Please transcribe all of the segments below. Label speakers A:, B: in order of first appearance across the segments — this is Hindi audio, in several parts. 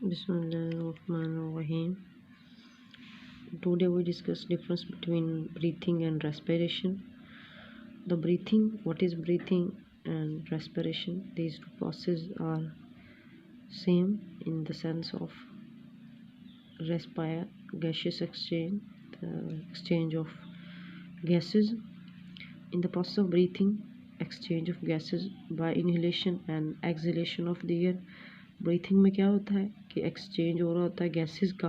A: Bismillahirrahmanirrahim. Today we discuss difference between breathing and respiration. The breathing, what is breathing and respiration? These two processes are same in the sense of respire, gaseous exchange, the exchange of gases. In the process of breathing, exchange of gases by inhalation and exhalation of the air. Breathing में क्या होता है कि एक्सचेंज हो रहा होता है गैसेस का,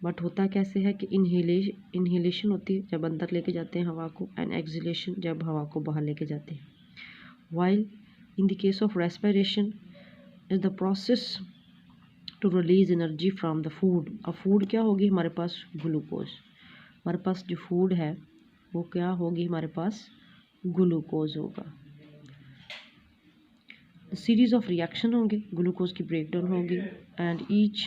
A: बट होता कैसे है कि इनहेलेशन होती है जब अंदर लेके जाते हैं हवा को, एंड एक्सहेलेशन जब हवा को बाहर लेके जाते हैं. While in the case of respiration is the process to release energy from the food. अब फूड क्या होगी हमारे पास? ग्लूकोज. हमारे पास जो फूड है वो क्या होगी? हमारे पास ग्लूकोज होगा. सीरीज ऑफ रिएक्शन होंगे, ग्लूकोज की ब्रेकडाउन होगी, and each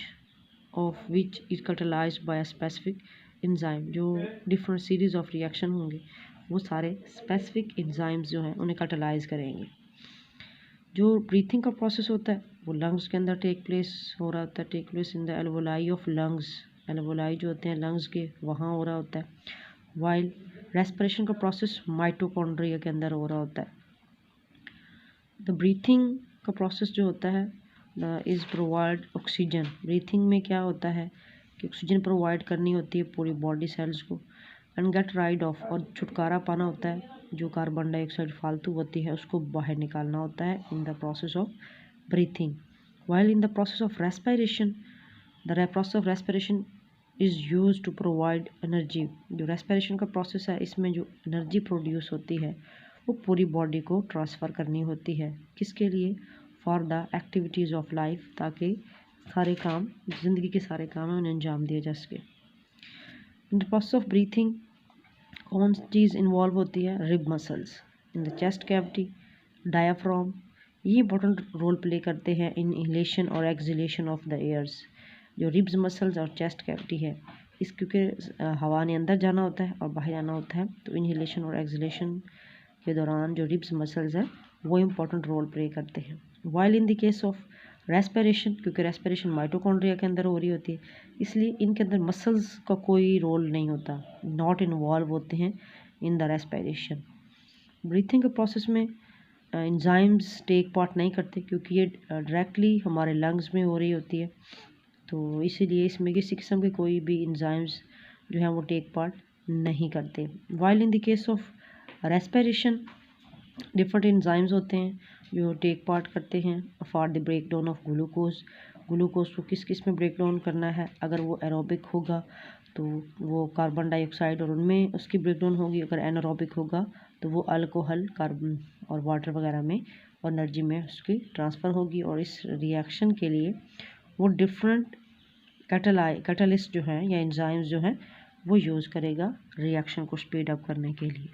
A: of which is catalysed by a specific enzyme. जो डिफरेंट सीरीज ऑफ रिएक्शन होंगे वो सारे स्पेसिफिक एंजाइम्स जो हैं उन्हें कैटालाइज करेंगे. जो ब्रीथिंग का प्रोसेस होता है वो लंग्स के अंदर टेक प्लेस हो रहा होता है, take place in the alveoli of lungs. Alveoli जो होते हैं लंग्स के, वहाँ हो रहा होता है. वाइल रेस्पिरेशन का प्रोसेस माइटोकॉन्ड्रिया के अंदर हो रहा होता है. द ब्रीथिंग का प्रोसेस जो होता है इज़ प्रोवाइड ऑक्सीजन. ब्रीथिंग में क्या होता है कि ऑक्सीजन प्रोवाइड करनी होती है पूरी बॉडी सेल्स को, एंड गेट राइड ऑफ, और छुटकारा पाना होता है जो कार्बन डाइऑक्साइड फालतू होती है उसको बाहर निकालना होता है in the process of breathing. While in the process of respiration, the process of respiration is use to provide energy. जो रेस्पिरेशन का प्रोसेस है इसमें जो एनर्जी प्रोड्यूस होती है वो पूरी बॉडी को ट्रांसफ़र करनी होती है. किसके लिए? For the activities of life, ताकि सारे काम, ज़िंदगी के सारे काम हैं उन्हें अंजाम दिया जा सके. इन द प्रोसेस ऑफ ब्रीथिंग कौन सी चीज़ इन्वॉल्व होती है? Rib muscles in the chest cavity, diaphragm. ये इंपॉर्टेंट रोल प्ले करते हैं इन इनहेलेशन और एक्सहेलेशन ऑफ द एयर्स. जो रिब्स मसल्स और चेस्ट कैविटी है इस, क्योंकि हवा ने अंदर जाना होता है और बाहर जाना होता है, तो इनहेलेशन और एक्सहेलेशन के दौरान जो रिब्स मसल्स हैं वो इम्पोर्टेंट रोल प्ले करते हैं. While in the case of respiration, क्योंकि रेस्पिरेशन माइटोकॉन्ड्रिया के अंदर हो रही होती है इसलिए इनके अंदर मसल्स का कोई रोल नहीं होता, नॉट इन्वॉल्व होते हैं इन द रेस्पिरेशन. ब्रीथिंग के प्रोसेस में एंजाइम्स टेक पार्ट नहीं करते क्योंकि ये डायरेक्टली हमारे लंग्स में हो रही होती है, तो इसीलिए इसमें किसी किस्म के कोई भी एंजाइम्स जो हैं वो टेक पार्ट नहीं करते. While in the case of respiration different enzymes होते हैं जो टेक पार्ट करते हैं for the break down of glucose. Glucose को किस किस में ब्रेक डाउन करना है? अगर वो एरोबिक होगा तो वो कार्बन डाइऑक्साइड और उनमें उसकी ब्रेक डाउन होगी, अगर एनारोबिक होगा तो वो अल्कोहल, कार्बन और वाटर वगैरह में और एनर्जी में उसकी ट्रांसफ़र होगी. और इस रिएक्शन के लिए वो डिफरेंट कैटलिस्ट जो हैं या एंजाइम्स जो हैं वो यूज़ करेगा रिएक्शन को स्पीड अप करने के लिए.